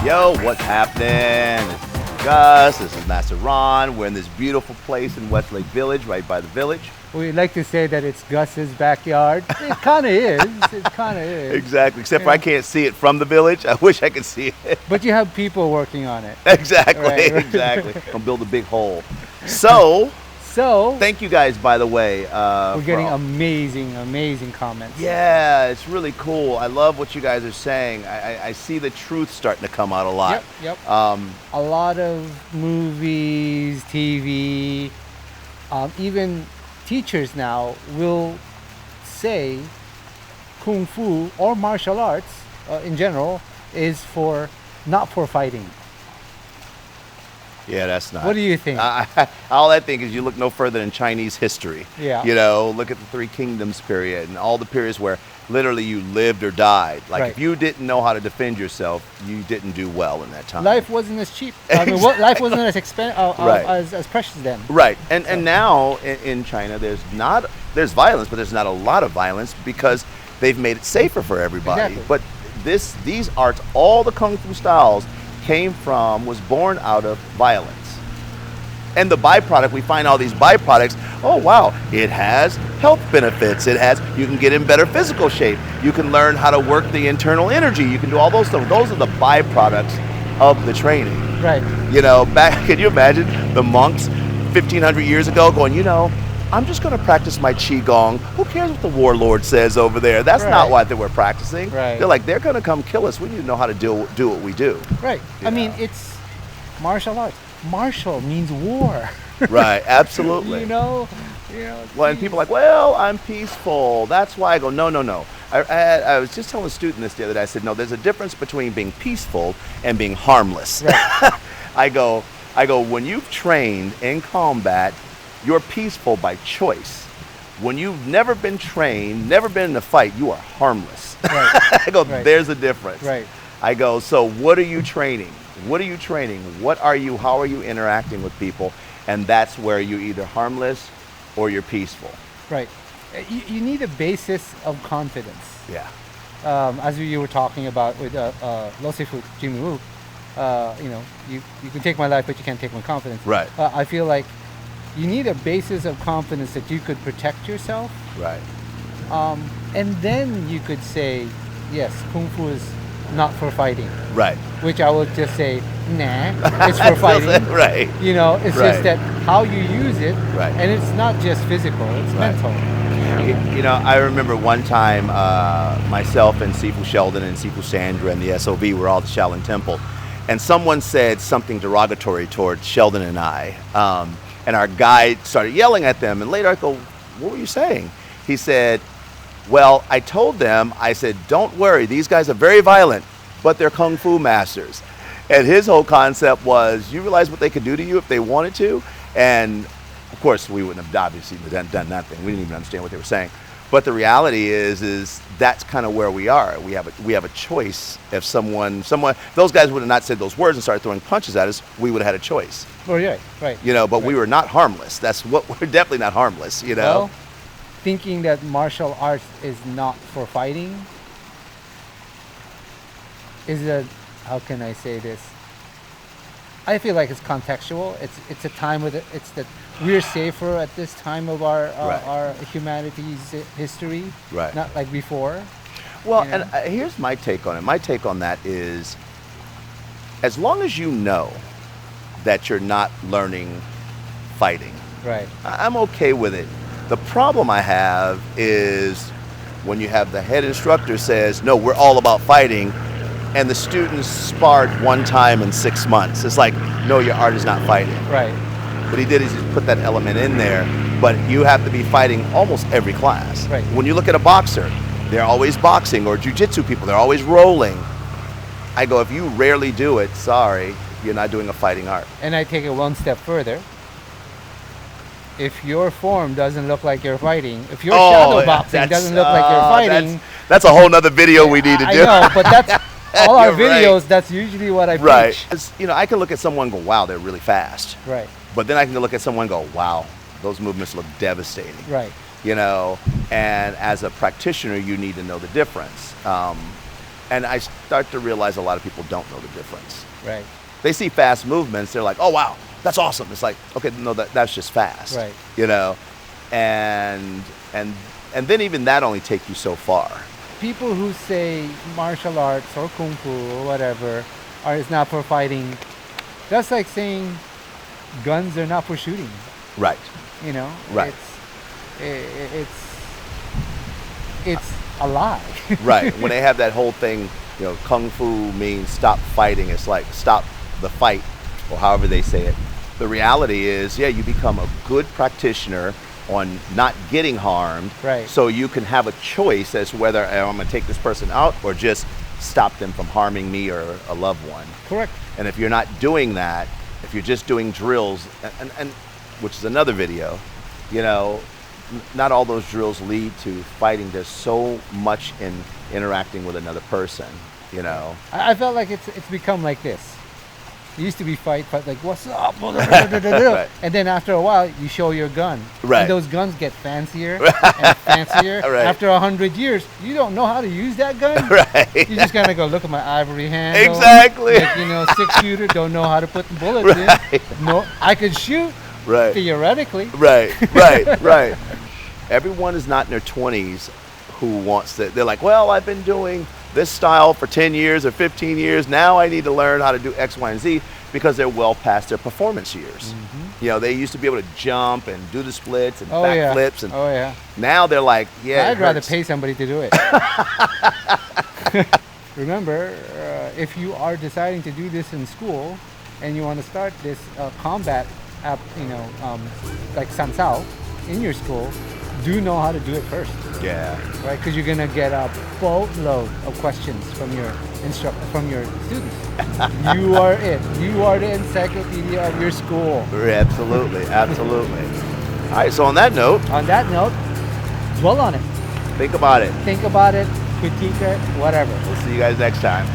Yo, what's happening? This is Gus, this is Master Ron. We're in this beautiful place in Westlake Village, right by the village. We like to say that it's Gus's backyard. It kind of is. It kind of is. Exactly, except for I can't see it from the village. I wish I could see it. But you have people working on it. Exactly, Right. exactly. Gonna build a big hole. So, So, thank you guys, by the way. we're getting for all- amazing comments. Yeah, it's really cool. I love what you guys are saying. I see the truth starting to come out a lot. Yep. A lot of movies, TV, even teachers now will say Kung Fu or martial arts in general is not for fighting. Yeah, that's not. What do you think? All I think is you look no further than Chinese history. Yeah. You know, look at the Three Kingdoms period and all the periods where literally you lived or died. Like Right. if you didn't know how to defend yourself, you didn't do well in that time. Life wasn't as cheap. I mean, life wasn't as Right. as precious then. Right. And now in China there's violence, but there's not a lot of violence because they've made it safer for everybody. Exactly. But these arts, all the kung fu styles was born out of violence. And the byproduct, we find all these byproducts. Oh wow, it has health benefits. You can get in better physical shape. You can learn how to work the internal energy. You can do all those stuff. Those are the byproducts of the training. Right. You know, can you imagine the monks 1,500 years ago going, I'm just going to practice my qigong. Who cares what the warlord says over there? That's not Right. what they were practicing. Right. They're going to come kill us. We need to know how to do what we do. Right. I mean, Yeah. it's martial arts. Martial means war. Right, absolutely. you know. Well, and people are like, well, I'm peaceful. That's why I go, no. I was just telling a student this the other day. I said, no, there's a difference between being peaceful and being harmless. Right. I go, when you've trained in combat, you're peaceful by choice. When you've never been trained, never been in a fight, you are harmless. Right. I go, Right. there's a difference. Right. I go, so what are you training? What are you training? How are you interacting with people? And that's where you're either harmless or you're peaceful. Right. You need a basis of confidence. Yeah. As you were talking about with Lo Sifu Jimmy Woo, you can take my life, but you can't take my confidence. Right. I feel like you need a basis of confidence that you could protect yourself, Right. and then you could say, yes, Kung Fu is not for fighting. Right. Which I would just say, nah, it's for fighting. Right. It's Right. just that how you use it, Right. and it's not just physical, it's Right. mental. I remember one time myself and Sifu Sheldon and Sifu Sandra and the SOV were all at the Shaolin Temple, and someone said something derogatory towards Sheldon and I, and our guide started yelling at them, and later I go, what were you saying? He said, well, I told them, I said, don't worry, these guys are very violent, but they're Kung Fu masters. And his whole concept was, you realize what they could do to you if they wanted to? And of course, we wouldn't have obviously done that thing. We didn't even understand what they were saying. But the reality is that's kind of where we are. We have a choice. If those guys would have not said those words and started throwing punches at us, we would have had a choice. Oh, yeah, right. But we were not harmless. We're definitely not harmless, Well, thinking that martial arts is not for fighting how can I say this? I feel like it's contextual. It's a time it's that we're safer at this time of our humanity's history, Right. not like before. Well, You know? and here's my take on it. My take on that is, as long as you know that you're not learning fighting, Right. I'm okay with it. The problem I have is when you have the head instructor says, no, we're all about fighting, and the students sparred one time in 6 months. It's like, no, your art is not fighting. Right. What he did is just put that element in there, but you have to be fighting almost every class. Right. When you look at a boxer, they're always boxing, or jiu-jitsu people, they're always rolling. I go, if you rarely do it, sorry, you're not doing a fighting art. And I take it one step further. If your form doesn't look like you're fighting, if your shadow boxing doesn't look like you're fighting, that's a whole nother video we need to do. I know, but that's all our You're right. videos. That's usually what I Right. preach. 'Cause, I can look at someone and go, wow, they're really fast. Right. But then I can look at someone and go, wow, those movements look devastating. Right. And as a practitioner, you need to know the difference. And I start to realize a lot of people don't know the difference. Right. They see fast movements, they're like, oh wow, that's awesome. It's like, okay, no, that's just fast. Right. You know? And then even that only take you so far. People who say martial arts or kung fu or whatever is not for fighting, that's like saying guns are not for shooting. Right. You know? Right. It's a lie. Right. When they have that whole thing, you know, kung fu means stop fighting. It's like stop the fight, or however they say it. The reality is, yeah, you become a good practitioner on not getting harmed. Right. So you can have a choice as to whether I'm going to take this person out or just stop them from harming me or a loved one. Correct. And if you're not doing that, if you're just doing drills, and which is another video, you know, not all those drills lead to fighting. There's so much in interacting with another person, you know. I felt like it's become like this. It used to be fight, like, what's up? Right. And then after a while, you show your gun. Right. And those guns get fancier and fancier. Right. After 100 years, you don't know how to use that gun. Right. You just kind of go, look at my ivory handle. Exactly. Like, you know, 6-shooter, don't know how to put the bullets Right. in. No, I could shoot, Right. theoretically. Right, right, right. Everyone is not in their 20s who wants to, they're like, well, I've been doing this style for 10 years or 15 years. Now I need to learn how to do X, Y, and Z, because they're well past their performance years. Mm-hmm. You know, they used to be able to jump and do the splits and Oh, backflips. yeah. And Oh, yeah. now they're like, yeah, I'd rather pay somebody to do it. Remember, if you are deciding to do this in school and you want to start this combat app, like Sansao in your school, do know how to do it first. Yeah. Right? Because you're going to get a boatload of questions from your students. You are it. You are the encyclopedia of your school. Absolutely, absolutely. All right, so on that note, On that note, dwell on it. think about it. Think about it, critique it, whatever. We'll see you guys next time.